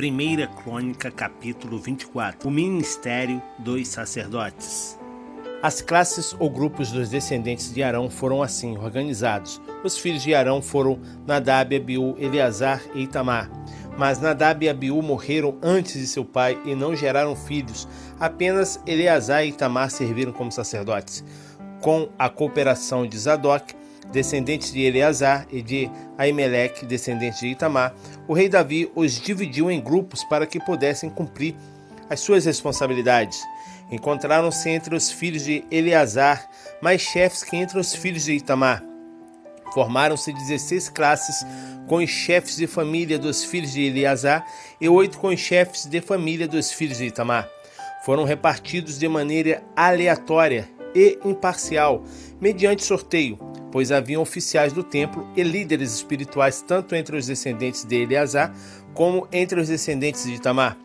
Primeira Crônica, capítulo 24. O ministério dos sacerdotes. As classes ou grupos dos descendentes de Arão foram assim organizados. Os filhos de Arão foram Nadab, Abiú, Eleazar e Itamar. Mas Nadab e Abiú morreram antes de seu pai e não geraram filhos. Apenas Eleazar e Itamar serviram como sacerdotes. Com a cooperação de Zadok, descendentes de Eleazar, e de Aimeleque, descendente de Itamar, o rei Davi os dividiu em grupos para que pudessem cumprir as suas responsabilidades. Encontraram-se entre os filhos de Eleazar mais chefes que entre os filhos de Itamar. Formaram-se 16 classes com os chefes de família dos filhos de Eleazar e 8 com os chefes de família dos filhos de Itamar. Foram repartidos de maneira aleatória e imparcial, mediante sorteio, pois haviam oficiais do templo e líderes espirituais tanto entre os descendentes de Eleazar como entre os descendentes de Itamar.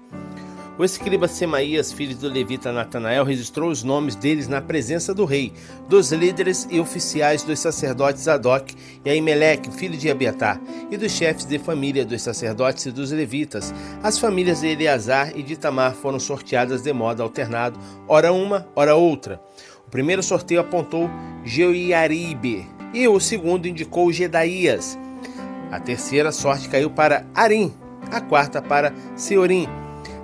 O escriba Semaías, filho do levita Natanael, registrou os nomes deles na presença do rei, dos líderes e oficiais dos sacerdotes Zadok e Aimeleque, filho de Abiatar, e dos chefes de família dos sacerdotes e dos levitas. As famílias de Eleazar e de Itamar foram sorteadas de modo alternado, ora uma, ora outra. O primeiro sorteio apontou Joiaribe e o segundo indicou Gedaías. A terceira sorte caiu para Arim, a quarta para Seorim,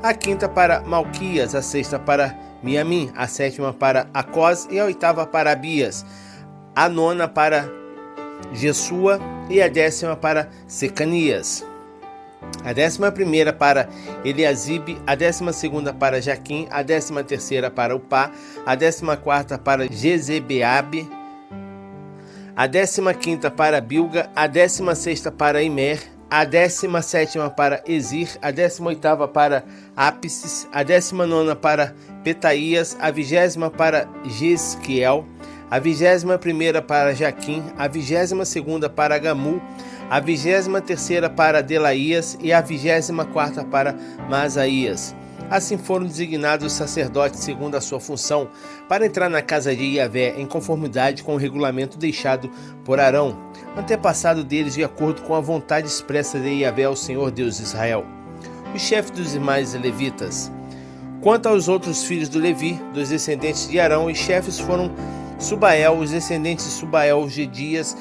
a quinta para Malquias, a sexta para Miamim, a sétima para Acós e a oitava para Abias, a nona para Jesua e a décima para Secanias, a 11ª para Eliasibe, a 12ª para Jaquim, a 13ª para Upá, a 14ª para Jezebeabe, a 15ª para Bilga, a 16ª para Imer, a 17ª para Ezir, a 18ª para Ápices, a 19ª para Petaías, a 20ª para Jesquiel, a 21ª para Jaquim, a 22ª para Gamu, a 23ª para Delaías e a 24ª para Masaías. Assim foram designados os sacerdotes segundo a sua função para entrar na casa de Iavé em conformidade com o regulamento deixado por Arão, antepassado deles de acordo com a vontade expressa de Iavé, o Senhor Deus de Israel. Os chefes dos demais levitas. Quanto aos outros filhos do Levi, dos descendentes de Arão, os chefes foram Subael, os descendentes de Subael, Gedias.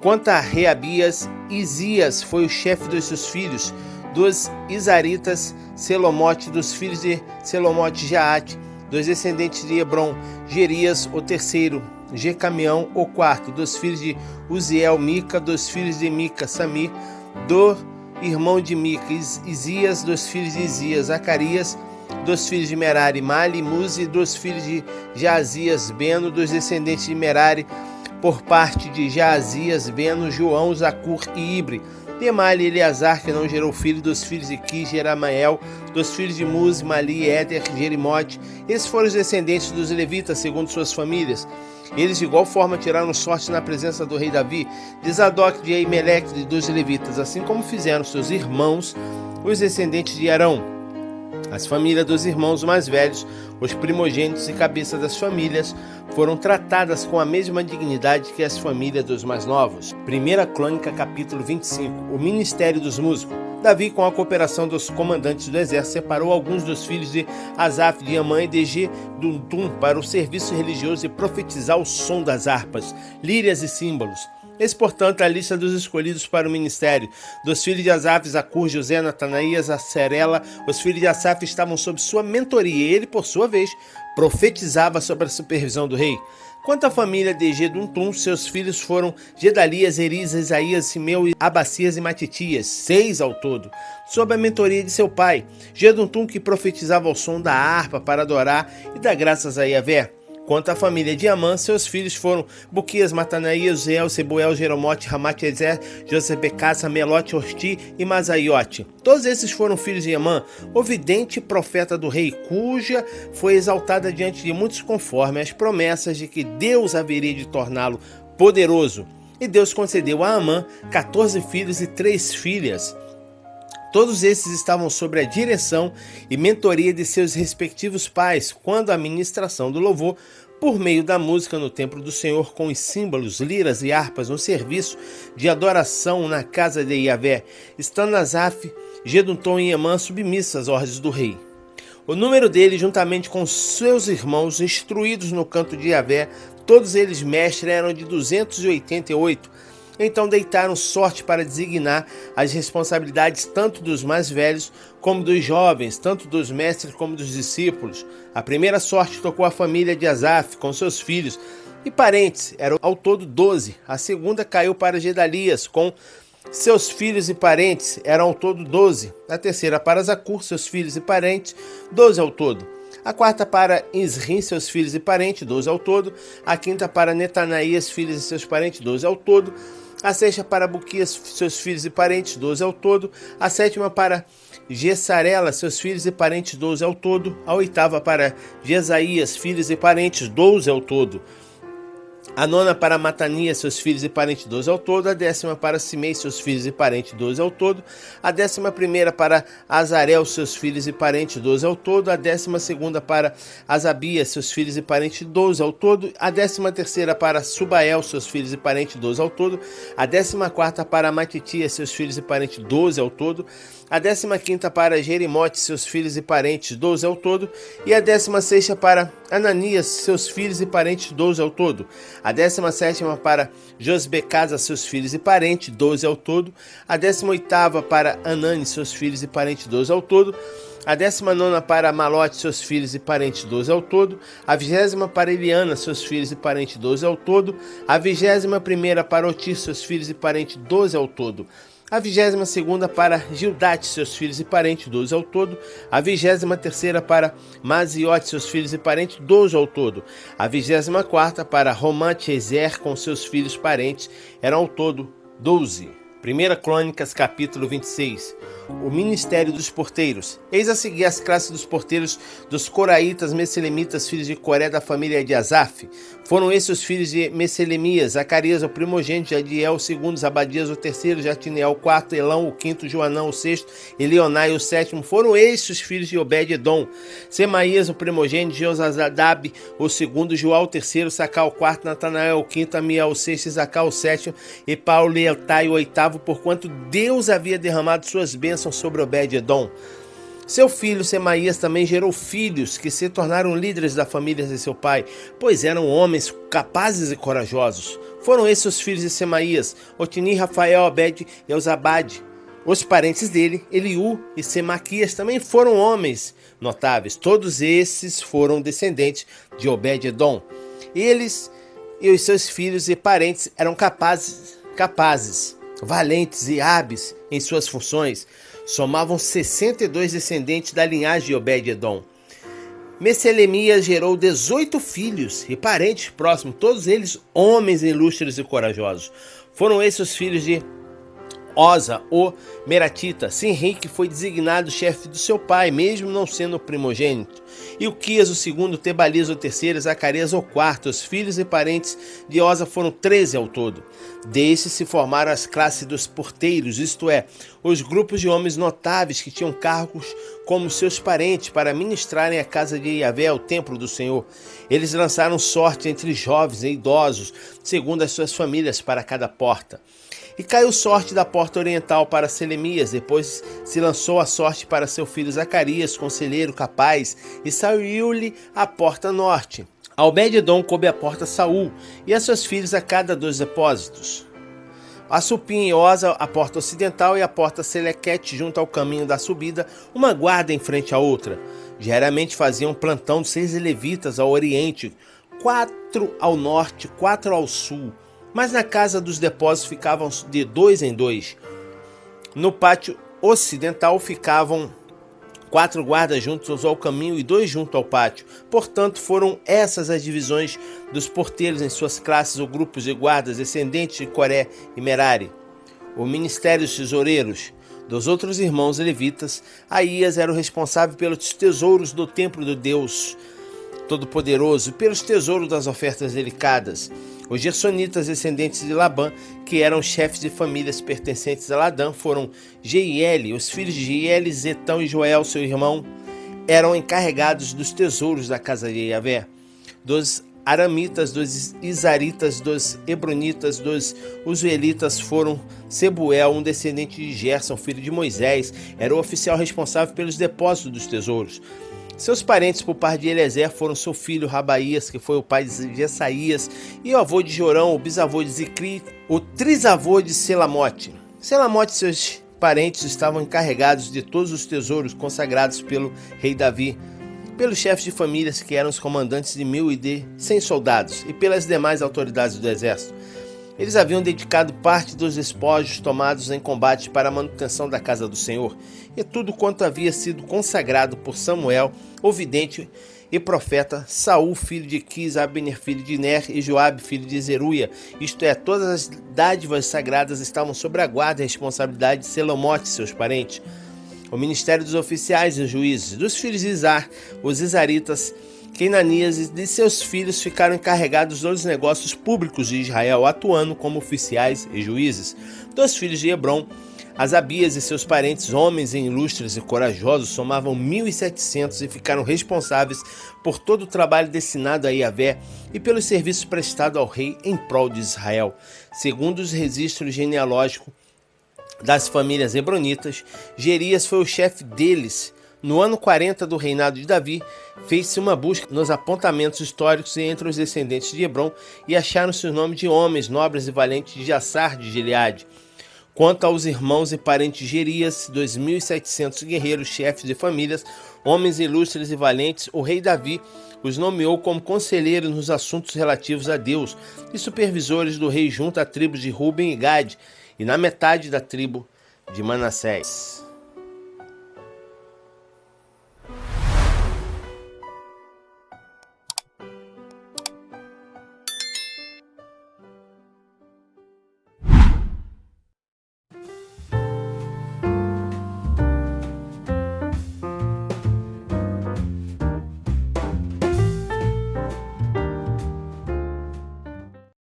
Quanto a Reabias, Isias foi o chefe dos seus filhos, dos Isaritas, Selomote, dos filhos de Selomote, Jaate, dos descendentes de Hebron, Gerias, o terceiro, Jecamião, o quarto, dos filhos de Uziel, Mica, dos filhos de Mica, Samir, do irmão de Mica, Isias, dos filhos de Isias, Zacarias, dos filhos de Merari, Mali, Muzi, dos filhos de Jaazias, Beno, dos descendentes de Merari, por parte de Jaazias, Beno, João, Zacur e Ibre, Temali e Eleazar, que não gerou filho, dos filhos de Quis, Jeramael, dos filhos de Muzi, Mali, Éder, Jerimote. Esses foram os descendentes dos levitas, segundo suas famílias. Eles de igual forma tiraram sorte na presença do rei Davi, de Zadok, de Aimeleque e dos levitas, assim como fizeram seus irmãos, os descendentes de Arão. As famílias dos irmãos mais velhos, os primogênitos e cabeças das famílias, foram tratadas com a mesma dignidade que as famílias dos mais novos. Primeira Crônica, capítulo 25. O ministério dos músicos. Davi, com a cooperação dos comandantes do exército, separou alguns dos filhos de Asaf, de Amã e de Geduntum para o serviço religioso e profetizar o som das harpas, lírias e símbolos. Eis, portanto, a lista dos escolhidos para o ministério. Dos filhos de Asaf, Zacur, José, Natanaías, Aserela. Os filhos de Asaf estavam sob sua mentoria e ele, por sua vez, profetizava sob a supervisão do rei. Quanto à família de Geduntum, seus filhos foram Gedalias, Eriza, Isaías, Simeu, Abacias e Matitias, 6 ao todo, sob a mentoria de seu pai, Geduntum, que profetizava ao som da harpa para adorar e dar graças a Iavé. Quanto à família de Amã, seus filhos foram Buquias, Matanaías, Uziel, Sebuel, Jeromote, Ramat-Ezer, Josebecassa, Melote, Orti e Mazaiote. Todos esses foram filhos de Amã, o vidente profeta do rei, cuja foi exaltada diante de muitos conforme as promessas de que Deus haveria de torná-lo poderoso. E Deus concedeu a Amã 14 filhos e 3 filhas. Todos esses estavam sob a direção e mentoria de seus respectivos pais, quando a ministração do louvor, por meio da música no templo do Senhor, com os símbolos, liras e harpas no serviço de adoração na casa de Iavé, estando Asaf Jedutum e Emã submissos às ordens do rei. O número deles, juntamente com seus irmãos, instruídos no canto de Yahvé, todos eles mestres, eram de 288. Então deitaram sorte para designar as responsabilidades tanto dos mais velhos como dos jovens, tanto dos mestres como dos discípulos. A primeira sorte tocou a família de Asaf, com seus filhos e parentes, eram ao todo 12. A segunda caiu para Gedalias, com seus filhos e parentes, eram ao todo 12. A terceira para Zacur, seus filhos e parentes, 12 ao todo. A quarta para Isrim, seus filhos e parentes, 12 ao todo. A quinta para Netanaías, filhos e seus parentes, 12 ao todo. A sexta para Buquias, seus filhos e parentes, 12 ao todo. A sétima para Gessarela, seus filhos e parentes, 12 ao todo. A oitava para Jesaías, filhos e parentes, 12 ao todo. A nona para Matanias, seus filhos e parentes, 12 ao todo. A décima para Simei, seus filhos e parentes, 12 ao todo. A 11ª para Azarel, seus filhos e parentes, 12 ao todo. A 12ª para Asabias, seus filhos e parentes, 12 ao todo. A 13ª para Subael, seus filhos e parentes, 12 ao todo. A 14ª para Matitias, seus filhos e parentes, 12 ao todo. A 15ª para Jerimote, seus filhos e parentes, 12 ao todo. E a 16ª para Ananias, seus filhos e parentes, 12 ao todo. A 17ª para Josbecasa, seus filhos e parentes, 12 ao todo. A 18ª para Anani, seus filhos e parentes, 12 ao todo. A 19ª para Malote, seus filhos e parentes, 12 ao todo. A 20ª para Eliana, seus filhos e parentes, 12 ao todo. A 21ª para Otir, seus filhos e parentes, 12 ao todo. A 22ª para Gildate, seus filhos e parentes, 12 ao todo. A 23ª para Maziote, seus filhos e parentes, 12 ao todo. A 24ª para Romante-Ezer, com seus filhos e parentes, eram ao todo 12. 1 Crônicas, capítulo 26. O ministério dos porteiros. Eis a seguir as classes dos porteiros dos coraitas, meselemitas, filhos de Coré, da família de Asaf. Foram esses os filhos de Meselemias: Zacarias, o primogênito, Jadiel, o segundo, Zabadias, o terceiro, Jatiniel, o quarto, Elão, o quinto, Joanão, o sexto, Elionai, o sétimo. Foram esses os filhos de Obed-edom: Semaías, o primogênito, Jeozadab, o segundo, Joá, o terceiro, Sacá, o quarto, Natanael, o quinto, Amiel, o sexto, Zacá, o sétimo, e Pauletai, o oitavo, porquanto Deus havia derramado suas bênçãos sobre Obed-edom. Seu filho Semaías também gerou filhos que se tornaram líderes da família de seu pai, pois eram homens capazes e corajosos. Foram esses os filhos de Semaías: Otini, Rafael, Obed e Eusabade. Os parentes dele, Eliú e Semaquias, também foram homens notáveis. Todos esses foram descendentes de Obed-edom. Eles e os seus filhos e parentes eram capazes, valentes e hábeis em suas funções. Somavam 62 descendentes da linhagem de Obed-edom. Meselemias gerou 18 filhos e parentes próximos, todos eles homens ilustres e corajosos. Foram esses os filhos de Oza, o Meratita. Sinri, que foi designado chefe do seu pai, mesmo não sendo o primogênito. Ilquias, o segundo, Tebalias, o terceiro, Zacarias, o quarto. Os filhos e parentes de Oza foram 13 ao todo. Desses se formaram as classes dos porteiros, isto é, os grupos de homens notáveis que tinham cargos como seus parentes para ministrarem a casa de Yahvé, o templo do Senhor. Eles lançaram sorte entre jovens e idosos, segundo as suas famílias, para cada porta. E caiu sorte da porta oriental para Selemias, depois se lançou a sorte para seu filho Zacarias, conselheiro capaz, e saiu-lhe a porta norte. A Obed-edom coube a porta Saul, e a seus filhos a cada 2 depósitos. A Supim e Oza, a porta ocidental, e a porta Selequete, junto ao caminho da subida, uma guarda em frente à outra. Diariamente faziam plantão de 6 levitas ao oriente, 4 ao norte, 4 ao sul. Mas na casa dos depósitos ficavam de 2 em 2. No pátio ocidental ficavam 4 guardas juntos ao caminho e 2 junto ao pátio. Portanto, foram essas as divisões dos porteiros em suas classes ou grupos de guardas, descendentes de Coré e Merari. O ministério dos tesoureiros. Dos outros irmãos levitas, Aías era o responsável pelos tesouros do templo do Deus Todo-Poderoso e pelos tesouros das ofertas delicadas. Os gersonitas, descendentes de Labã, que eram chefes de famílias pertencentes a Ladã, foram Jeiel. Os filhos de Jeiel, Zetão e Joel, seu irmão, eram encarregados dos tesouros da casa de Yahvé. Dos aramitas, dos isaritas, dos hebronitas, dos uzielitas foram Sebuel, um descendente de Gerson, filho de Moisés, era o oficial responsável pelos depósitos dos tesouros. Seus parentes por parte de Eliezer foram seu filho Rabaías, que foi o pai de Jesaías, e o avô de Jorão, o bisavô de Zicri, o trisavô de Selamote. Selamote e seus parentes estavam encarregados de todos os tesouros consagrados pelo rei Davi, pelos chefes de famílias que eram os comandantes de 1.000 e de 100 soldados, e pelas demais autoridades do exército. Eles haviam dedicado parte dos despojos tomados em combate para a manutenção da casa do Senhor, e tudo quanto havia sido consagrado por Samuel, o vidente e profeta, Saul, filho de Quis, Abner, filho de Ner, e Joabe, filho de Zeruia. Isto é, todas as dádivas sagradas estavam sob a guarda e responsabilidade de Selomote e seus parentes. O ministério dos oficiais e juízes, dos filhos de Izar, os isaritas, Quenanias e de seus filhos ficaram encarregados dos negócios públicos de Israel, atuando como oficiais e juízes. Dos filhos de Hebron, Asabias e seus parentes, homens ilustres e corajosos, somavam 1.700 e ficaram responsáveis por todo o trabalho destinado a Yahvé e pelos serviços prestados ao rei em prol de Israel. Segundo os registros genealógicos das famílias hebronitas, Gerias foi o chefe deles. No ano 40 do reinado de Davi, fez-se uma busca nos apontamentos históricos entre os descendentes de Hebron e acharam-se os nomes de homens nobres e valentes de Jassar de Gileade. Quanto aos irmãos e parentes de Gerias, 2.700 guerreiros, chefes de famílias, homens ilustres e valentes, o rei Davi os nomeou como conselheiros nos assuntos relativos a Deus e supervisores do rei junto à tribo de Ruben e Gade e na metade da tribo de Manassés.